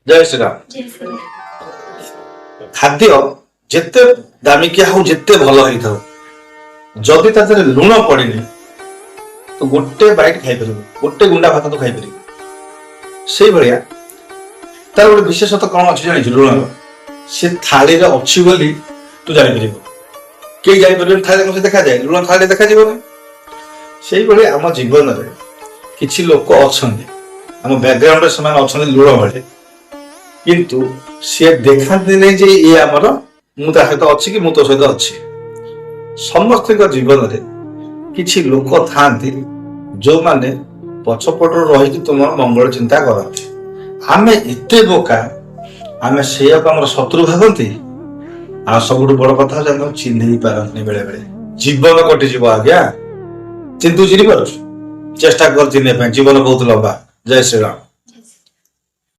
ଜୟ ଶ୍ରୀରାମ। ଖାଦ୍ୟ ଯେତେ ଦାମିକିଆ ହଉ ଯେତେ ଭଲ ହେଇଥାଉ ଯଦି ତା ଦେହରେ ଲୁଣ ପଡିନି ତ ଗୋଟେ ବାଇଟ୍ ଖାଇପାରିବୁ, ଗୋଟେ ଗୁଣ୍ଡା ଭାତ ତୁ ଖାଇପାରିବୁ। ସେଇଭଳିଆ ତାର ଗୋଟେ ବିଶେଷତ୍ୱ କଣ ଅଛି ଜାଣିଛୁ? ଲୁଣର ସେ ଥାଳିରେ ଅଛି ବୋଲି ତୁ ଜାଣିପାରିବୁ। କେହି ଜାଣିପାରିବେନି ଥାଳିରେ କଣ ଦେଖାଯାଏ, ଲୁଣ ଥାଳିରେ ଦେଖାଯିବନି। ସେଇଭଳି ଆମ ଜୀବନରେ କିଛି ଲୋକ ଅଛନ୍ତି, ଆମ ବ୍ୟାକଗ୍ରାଉଣ୍ଡରେ ସେମାନେ ଅଛନ୍ତି ଲୁଣ ଭଳି, କିନ୍ତୁ ସିଏ ଦେଖାନ୍ତି ନାହିଁ ଯେ ଇଏ ଆମର, ମୁଁ ତା ସହିତ ଅଛି କି ମୁଁ ତୋ ସହିତ ଅଛି। ସମସ୍ତଙ୍କ ଜୀବନରେ କିଛି ଲୋକ ଥାଆନ୍ତି ଯୋଉମାନେ ପଛପଟରୁ ରହିକି ତୁମର ମଙ୍ଗଳ ଚିନ୍ତା କରନ୍ତି। ଆମେ ଏତେ ବୋକା, ଆମେ ସେଇଆକୁ ଆମର ଶତ୍ରୁ ଭାବନ୍ତି। ଆଉ ସବୁଠୁ ବଡ କଥା ହଉଛି ଆମେ ଚିହ୍ନେଇ ପାରନ୍ତିନି। ବେଳେ ବେଳେ ଜୀବନ କଟିଯିବ ଆଜ୍ଞା, କିନ୍ତୁ ଚିହ୍ନି ପାରୁଛୁ? ଚେଷ୍ଟା କର ଚିହ୍ନିବା ପାଇଁ, ଜୀବନ ବହୁତ ଲମ୍ବା। ଜୟ ଶ୍ରୀରାମ।